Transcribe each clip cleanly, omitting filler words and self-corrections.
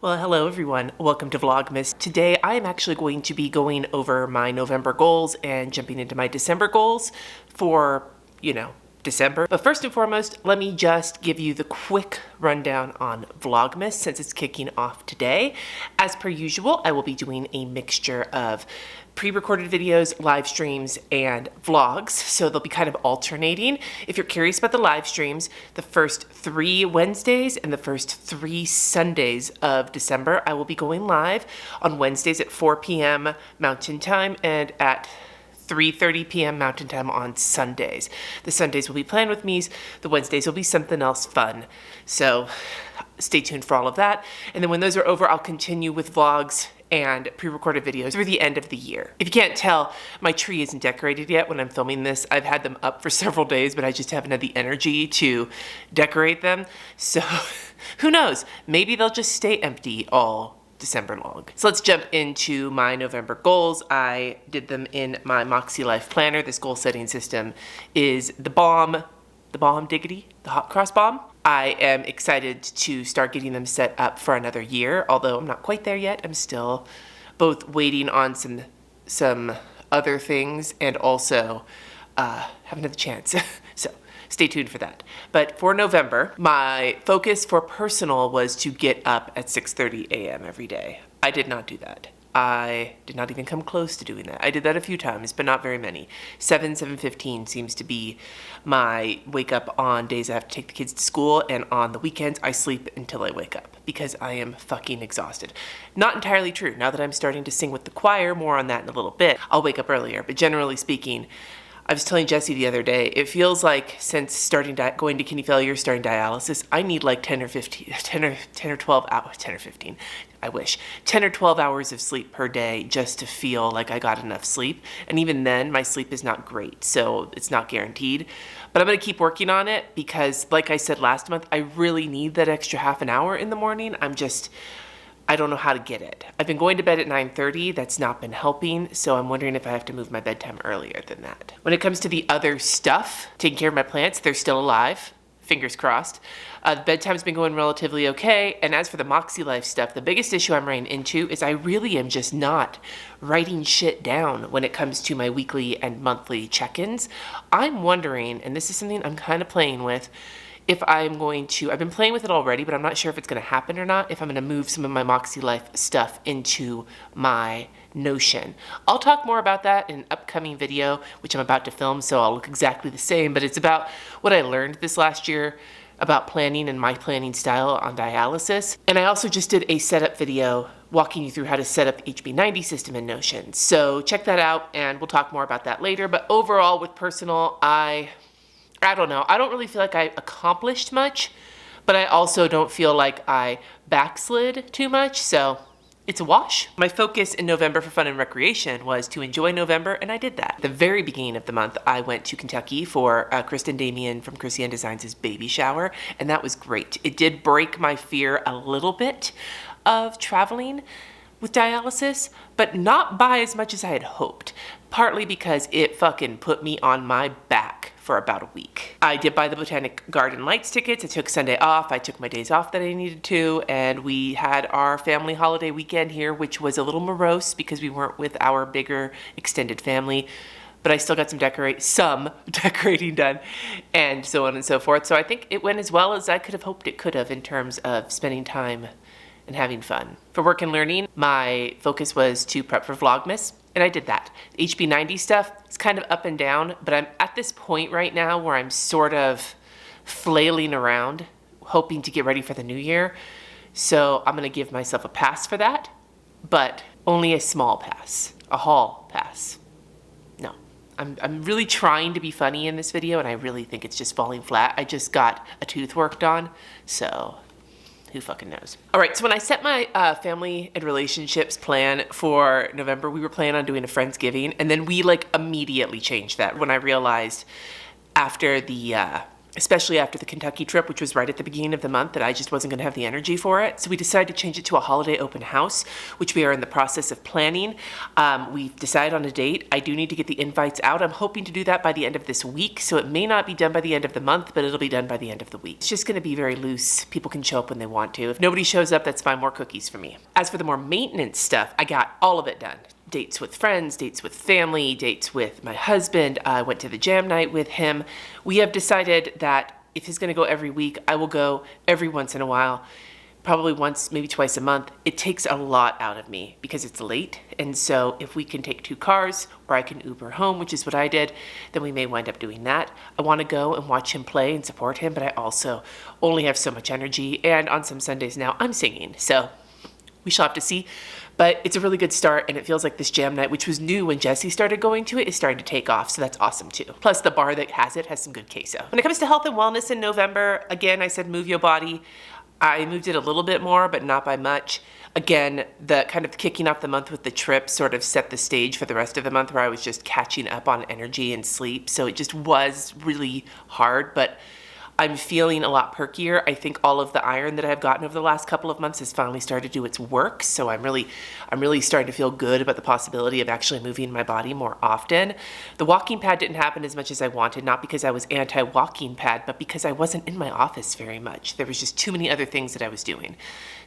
Well, hello everyone. Welcome to Vlogmas. Today I am actually going to be going over my November goals and jumping into my December goals for, December. But first and foremost, let me just give you the quick rundown on Vlogmas since it's kicking off today. As per usual, I will be doing a mixture of pre-recorded videos, live streams, and vlogs, so they'll be kind of alternating. If you're curious about the live streams, the first 3 Wednesdays and the first 3 Sundays of December, I will be going live on Wednesdays at 4 p.m. Mountain Time and at 3:30 p.m. Mountain Time on Sundays. The Sundays will be Plan With Me's, the Wednesdays will be something else fun. So stay tuned for all of that. And then when those are over, I'll continue with vlogs and pre-recorded videos through the end of the year. If you can't tell, my tree isn't decorated yet when I'm filming this. I've had them up for several days, but I just haven't had the energy to decorate them. So who knows? Maybe they'll just stay empty all December long. So let's jump into my November goals. I did them in my Makselife planner. This goal setting system is the bomb diggity, the hot cross bomb. I am excited to start getting them set up for another year, although I'm not quite there yet. I'm still both waiting on some other things and also haven't had the chance. So stay tuned for that. But for November, my focus for personal was to get up at 6:30 a.m. every day. I did not do that. I did not even come close to doing that. I did that a few times, but not very many. 7:15 seems to be my wake up on days I have to take the kids to school, and on the weekends I sleep until I wake up because I am fucking exhausted. Not entirely true. Now that I'm starting to sing with the choir, more on that in a little bit, I'll wake up earlier, but generally speaking, I was telling Jesse the other day, it feels like since going to kidney failure, starting dialysis, I need like 10 or 12 hours, 10 or 15, I wish, 10 or 12 hours of sleep per day just to feel like I got enough sleep. And even then, my sleep is not great, so it's not guaranteed. But I'm gonna keep working on it because, like I said last month, I really need that extra half an hour in the morning. I don't know how to get it. I've been going to bed at 9:30. That's not been helping, so I'm wondering if I have to move my bedtime earlier than that. When it comes to the other stuff, taking care of my plants, they're still alive. Fingers crossed. The bedtime's been going relatively okay, and as for the Makselife stuff, the biggest issue I'm running into is I really am just not writing shit down when it comes to my weekly and monthly check-ins. I'm wondering, and this is something I'm kind of playing with, if I've been playing with it already, but I'm not sure if it's gonna happen or not, if I'm gonna move some of my Makselife stuff into my Notion. I'll talk more about that in an upcoming video, which I'm about to film, so I'll look exactly the same, but it's about what I learned this last year about planning and my planning style on dialysis. And I also just did a setup video walking you through how to set up the HB90 system in Notion. So check that out, and we'll talk more about that later. But overall, with personal, I don't know. I don't really feel like I accomplished much, but I also don't feel like I backslid too much, so it's a wash. My focus in November for fun and recreation was to enjoy November, and I did that. At the very beginning of the month, I went to Kentucky for Kristen Damien from Christian Designs' baby shower, and that was great. It did break my fear a little bit of traveling with dialysis, but not by as much as I had hoped. Partly because it fucking put me on my back for about a week. I did buy the Botanic Garden Lights tickets. I took Sunday off. I took my days off that I needed to, and we had our family holiday weekend here, which was a little morose because we weren't with our bigger extended family, but I still got some decorating done, and so on and so forth. So I think it went as well as I could have hoped it could have in terms of spending time and having fun. For work and learning, my focus was to prep for Vlogmas, and I did that. The HB90 stuff is kind of up and down, but I'm at this point right now where I'm sort of flailing around, hoping to get ready for the new year. So I'm gonna give myself a pass for that, but only a small pass, a hall pass. No, I'm really trying to be funny in this video, and I really think it's just falling flat. I just got a tooth worked on, so who fucking knows? All right, so when I set my family and relationships plan for November, we were planning on doing a Friendsgiving, and then we like immediately changed that when I realized after the especially after the Kentucky trip, which was right at the beginning of the month, that I just wasn't going to have the energy for it. So we decided to change it to a holiday open house, which we are in the process of planning. We've decided on a date. I do need to get the invites out. I'm hoping to do that by the end of this week. So it may not be done by the end of the month, but it'll be done by the end of the week. It's just going to be very loose. People can show up when they want to. If nobody shows up, that's fine. More cookies for me. As for the more maintenance stuff, I got all of it done. Dates with friends, dates with family, dates with my husband. I went to the jam night with him. We have decided that if he's going to go every week, I will go every once in a while, probably once, maybe twice a month. It takes a lot out of me because it's late. And so if we can take 2 cars or I can Uber home, which is what I did, then we may wind up doing that. I want to go and watch him play and support him, but I also only have so much energy. And on some Sundays now, I'm singing. So we shall have to see. But it's a really good start, and it feels like this jam night, which was new when Jesse started going to it, is starting to take off, so that's awesome too. Plus, the bar that has it has some good queso. When it comes to health and wellness in November, again, I said move your body. I moved it a little bit more, but not by much. Again, the kind of kicking off the month with the trip sort of set the stage for the rest of the month where I was just catching up on energy and sleep, so it just was really hard, but I'm feeling a lot perkier. I think all of the iron that I've gotten over the last couple of months has finally started to do its work. So I'm really starting to feel good about the possibility of actually moving my body more often. The walking pad didn't happen as much as I wanted, not because I was anti-walking pad, but because I wasn't in my office very much. There was just too many other things that I was doing.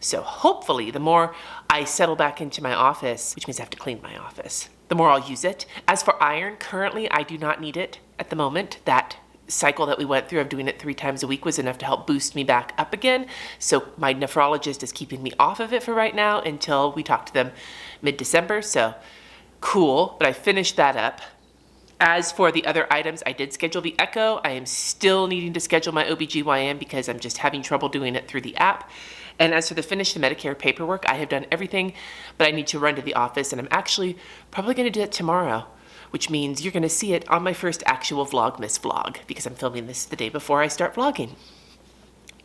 So hopefully the more I settle back into my office, which means I have to clean my office, the more I'll use it. As for iron, currently I do not need it at the moment. That cycle that we went through of doing it 3 times a week was enough to help boost me back up again. So my nephrologist is keeping me off of it for right now until we talk to them mid-December. So cool, but I finished that up. As for the other items, I did schedule the echo. I am still needing to schedule my OBGYN because I'm just having trouble doing it through the app. And as for the finish the Medicare paperwork, I have done everything, but I need to run to the office, and I'm actually probably going to do it tomorrow, which means you're going to see it on my first actual Vlogmas vlog because I'm filming this the day before I start vlogging.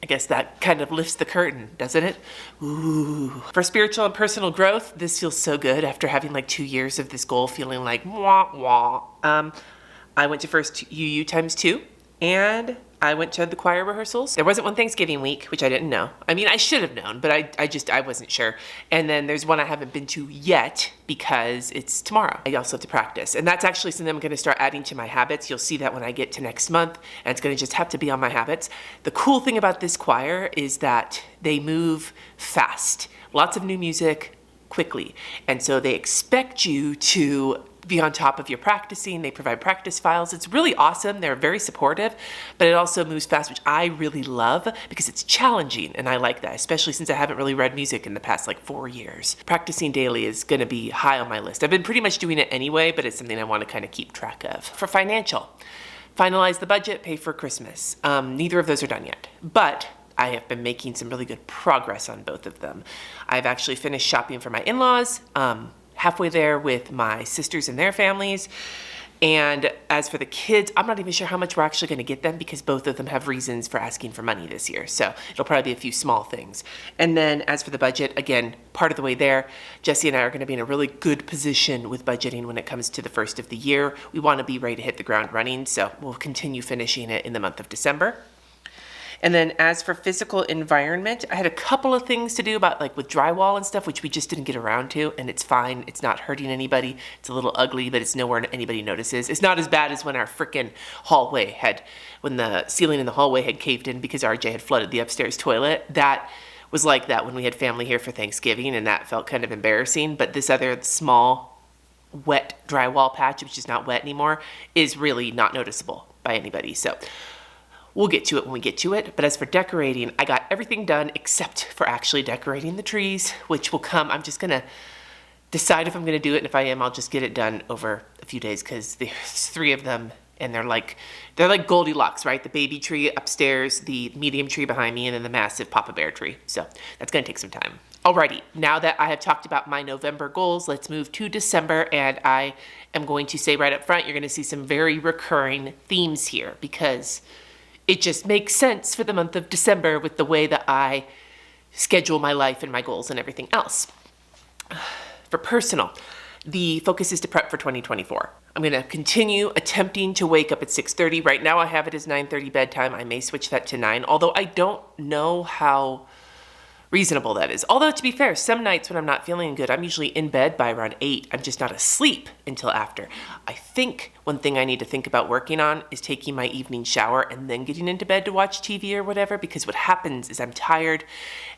I guess that kind of lifts the curtain, doesn't it? Ooh. For spiritual and personal growth, this feels so good after having like 2 years of this goal feeling like wah wah. I went to first UU times 2, and I went to the choir rehearsals. There wasn't one Thanksgiving week, which I didn't know. I mean, I should have known, but I wasn't sure. And then there's one I haven't been to yet because it's tomorrow. I also have to practice. And that's actually something I'm gonna start adding to my habits. You'll see that when I get to next month, and it's gonna just have to be on my habits. The cool thing about this choir is that they move fast. Lots of new music, quickly. And so they expect you to be on top of your practicing. They provide practice files. It's really awesome. They're very supportive, but it also moves fast, which I really love because it's challenging, and I like that, especially since I haven't really read music in the past like 4 years. Practicing daily is going to be high on my list. I've been pretty much doing it anyway, but it's something I want to kind of keep track of. For financial, finalize the budget, pay for Christmas. Neither of those are done yet, but I have been making some really good progress on both of them. I've actually finished shopping for my in-laws, halfway there with my sisters and their families. And as for the kids, I'm not even sure how much we're actually going to get them because both of them have reasons for asking for money this year. So it'll probably be a few small things. And then as for the budget, again, part of the way there, Jesse and I are going to be in a really good position with budgeting when it comes to the first of the year. We want to be ready to hit the ground running, so we'll continue finishing it in the month of December. And then as for physical environment, I had a couple of things to do about like with drywall and stuff, which we just didn't get around to, and it's fine. It's not hurting anybody. It's a little ugly, but it's nowhere anybody notices. It's not as bad as when our frickin' when the ceiling in the hallway had caved in because RJ had flooded the upstairs toilet. That was like that when we had family here for Thanksgiving, and that felt kind of embarrassing. But this other small wet drywall patch, which is not wet anymore, is really not noticeable by anybody. So we'll get to it when we get to it. But as for decorating, I got everything done except for actually decorating the trees, which will come. I'm just gonna decide if I'm gonna do it, and if I am, I'll just get it done over a few days because there's 3 of them, and they're like Goldilocks, right? The baby tree upstairs, the medium tree behind me, and then the massive Papa Bear tree. So that's gonna take some time. Alrighty, now that I have talked about my November goals, let's move to December, and I am going to say right up front, you're gonna see some very recurring themes here because it just makes sense for the month of December with the way that I schedule my life and my goals and everything else. For personal, The focus is to prep for 2024. I'm going to continue attempting to wake up at 6:30. Right now I have it as 9:30 bedtime. I may switch that to 9, although I don't know how reasonable that is. Although, to be fair, some nights when I'm not feeling good, I'm usually in bed by around 8. I'm just not asleep until after. I think one thing I need to think about working on is taking my evening shower and then getting into bed to watch TV or whatever, because what happens is I'm tired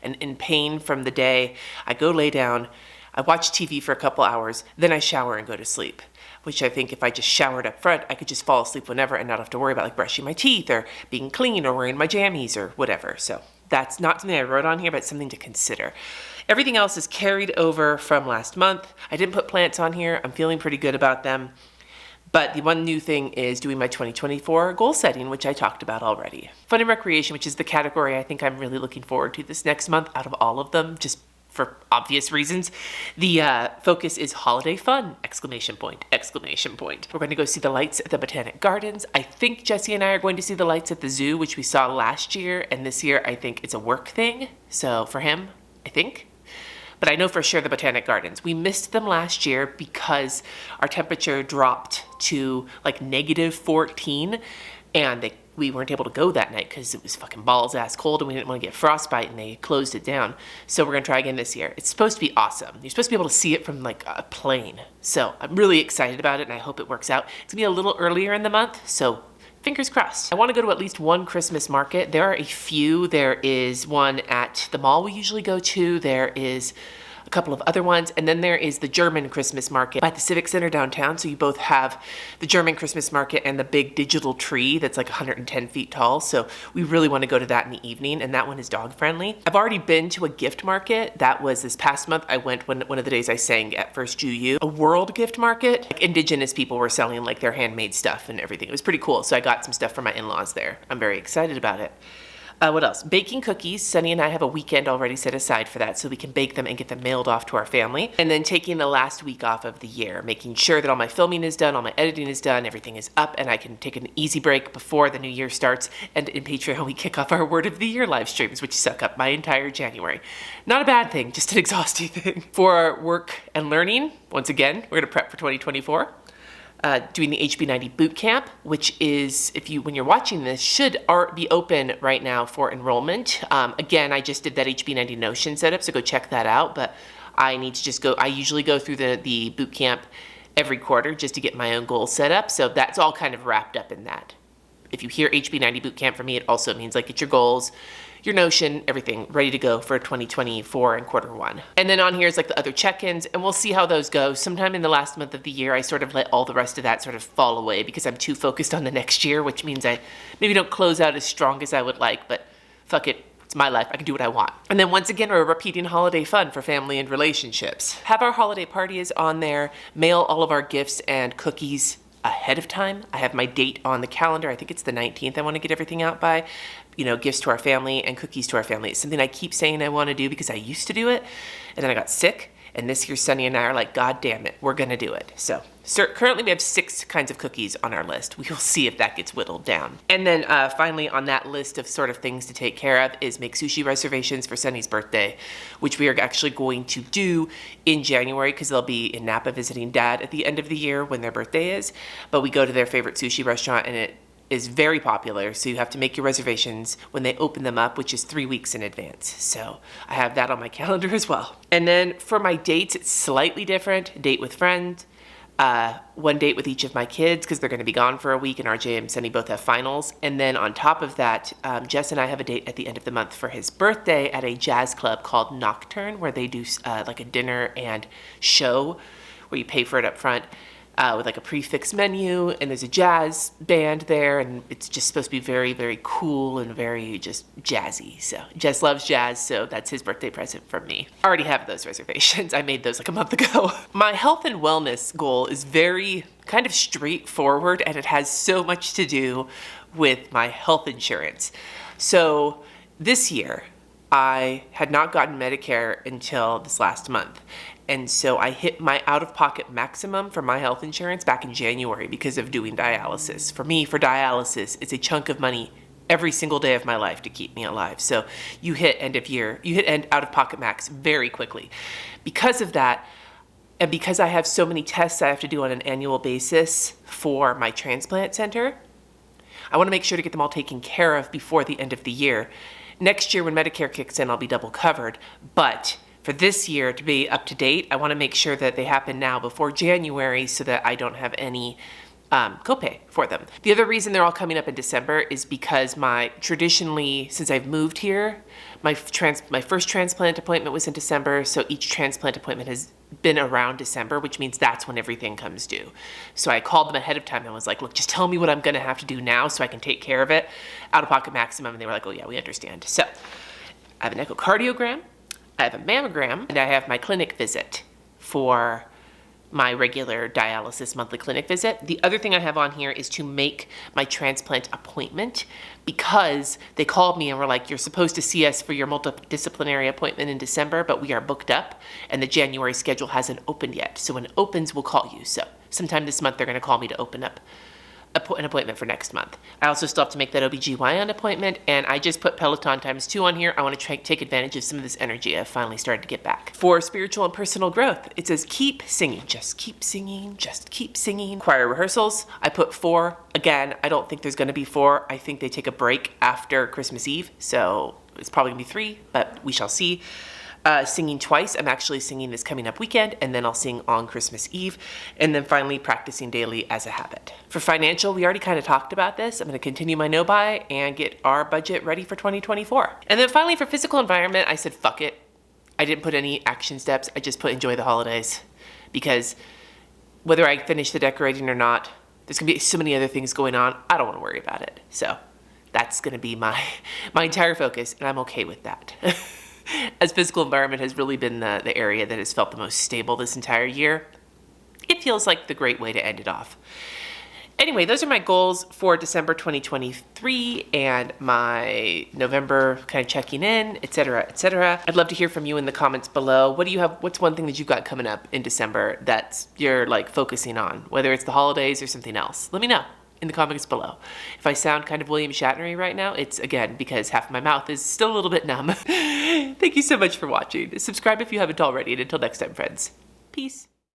and in pain from the day. I go lay down, I watch TV for a couple hours, then I shower and go to sleep, which I think if I just showered up front, I could just fall asleep whenever and not have to worry about like brushing my teeth or being clean or wearing my jammies or whatever. So that's not something I wrote on here, but it's something to consider. Everything else is carried over from last month. I didn't put plants on here. I'm feeling pretty good about them. But the one new thing is doing my 2024 goal setting, which I talked about already. Fun and recreation, which is the category I think I'm really looking forward to this next month out of all of them, just for obvious reasons. The focus is holiday fun, exclamation point, exclamation point. We're going to go see the lights at the Botanic Gardens. I think Jesse and I are going to see the lights at the zoo, which we saw last year. And this year, I think it's a work thing. So for him, I think. But I know for sure the Botanic Gardens. We missed them last year because our temperature dropped to like -14 and we weren't able to go that night because it was fucking balls ass cold and we didn't want to get frostbite and they closed it down. So we're gonna try again this year. It's supposed to be awesome. You're supposed to be able to see it from like a plane. So I'm really excited about it and I hope it works out. It's gonna be a little earlier in the month, so fingers crossed. I want to go to at least one Christmas market. There are a few. There is one at the mall we usually go to. There is a couple of other ones. And then there is the German Christmas market at the Civic Center downtown. So you both have the German Christmas market and the big digital tree that's like 110 feet tall. So we really want to go to that in the evening. And that one is dog friendly. I've already been to a gift market. That was this past month. I went one of the days I sang at First GU. A world gift market. Like indigenous people were selling like their handmade stuff and everything. It was pretty cool. So I got some stuff for my in-laws there. I'm very excited about it. What else? Baking cookies. Sunny and I have a weekend already set aside for that so we can bake them and get them mailed off to our family. And then taking the last week off of the year, making sure that all my filming is done, all my editing is done, everything is up, and I can take an easy break before the new year starts. And in Patreon, we kick off our Word of the Year live streams, which suck up my entire January. Not a bad thing, just an exhausting thing. For work and learning, once again, we're gonna prep for 2024. Doing the HB90 boot camp, which is, when you're watching this, should be open right now for enrollment. Again, I just did that HB90 Notion setup, so go check that out. But I need to just go. I usually go through the boot camp every quarter just to get my own goals set up. So that's all kind of wrapped up in that. If you hear HB90 boot camp for me, it also means like get your goals, your Notion, everything ready to go for 2024 and Q1. And then on here is like the other check-ins, and we'll see how those go. Sometime in the last month of the year, I sort of let all the rest of that sort of fall away because I'm too focused on the next year, which means I maybe don't close out as strong as I would like, but fuck it. It's my life. I can do what I want. And then once again, we're repeating holiday fun for family and relationships. Have our holiday parties on there, mail all of our gifts and cookies ahead of time. I have my date on the calendar. I think it's the 19th I want to get everything out by. You know, gifts to our family and cookies to our family. It's something I keep saying I want to do because I used to do it and then I got sick. And this year, Sunny and I are like, God damn it, we're going to do it. So currently we have 6 kinds of cookies on our list. We will see if that gets whittled down. And then finally on that list of sort of things to take care of is make sushi reservations for Sunny's birthday, which we are actually going to do in January because they'll be in Napa visiting Dad at the end of the year when their birthday is. But we go to their favorite sushi restaurant and it is very popular, so you have to make your reservations when they open them up, which is 3 weeks in advance. So I have that on my calendar as well. And then for my dates, it's slightly different. Date with friends, one date with each of my kids because they're going to be gone for a week, and RJ and Sunny both have finals. And then on top of that, Jess and I have a date at the end of the month for his birthday at a jazz club called Nocturne, where they do like a dinner and show where you pay for it up front. With like a prefix menu, and there's a jazz band there, and it's just supposed to be very, very cool and very just jazzy. So Jess loves jazz, so that's his birthday present from me. I already have those reservations. I made those like a month ago. My health and wellness goal is very kind of straightforward, and it has so much to do with my health insurance. So this year, I had not gotten Medicare until this last month. And so I hit my out-of-pocket maximum for my health insurance back in January because of doing dialysis. For me, for dialysis, it's a chunk of money every single day of my life to keep me alive. So you hit end of year, you hit out-of-pocket max very quickly. Because of that, And because I have so many tests I have to do on an annual basis for my transplant center, I want to make sure to get them all taken care of before the end of the year. Next year when Medicare kicks in, I'll be double covered. But for this year to be up to date, I want to make sure that they happen now before January so that I don't have any copay for them. The other reason they're all coming up in December is because traditionally, since I've moved here, my first transplant appointment was in December, so each transplant appointment has been around December, which means that's when everything comes due. So I called them ahead of time and was like, look, just tell me what I'm gonna have to do now so I can take care of it, out-of-pocket maximum, and they were like, oh yeah, we understand. So I have an echocardiogram, I have a mammogram, and I have my clinic visit for my regular dialysis monthly clinic visit. The other thing I have on here is to make my transplant appointment, because they called me and were like, you're supposed to see us for your multidisciplinary appointment in December, but we are booked up and the January schedule hasn't opened yet. So when it opens, we'll call you. So sometime this month, they're gonna call me to open up an appointment for next month. I also still have to make that OBGYN appointment, and I just put Peloton ×2 on here. I want to take advantage of some of this energy I've finally started to get back. For spiritual and personal growth, it says keep singing, just keep singing, just keep singing. Choir rehearsals, I put 4. Again, I don't think there's gonna be 4. I think they take a break after Christmas Eve, so it's probably gonna be 3, but we shall see. Singing twice. I'm actually singing this coming up weekend, and then I'll sing on Christmas Eve, and then finally practicing daily as a habit. For financial, we already kind of talked about this. I'm going to continue my no-buy and get our budget ready for 2024. And then finally for physical environment, I said fuck it. I didn't put any action steps. I just put enjoy the holidays, because whether I finish the decorating or not, there's going to be so many other things going on. I don't want to worry about it. So that's going to be my entire focus, and I'm okay with that. As physical environment has really been the area that has felt the most stable this entire year, it feels like the great way to end it off. Anyway, those are my goals for December 2023 and my November kind of checking in, etc., etc. I'd love to hear from you in the comments below. What do you have? What's one thing that you've got coming up in December that you're like focusing on, whether it's the holidays or something else? Let me know in the comments below. If I sound kind of William Shatnery right now, it's again because half of my mouth is still a little bit numb. Thank you so much for watching. Subscribe if you haven't already, and until next time, friends. Peace.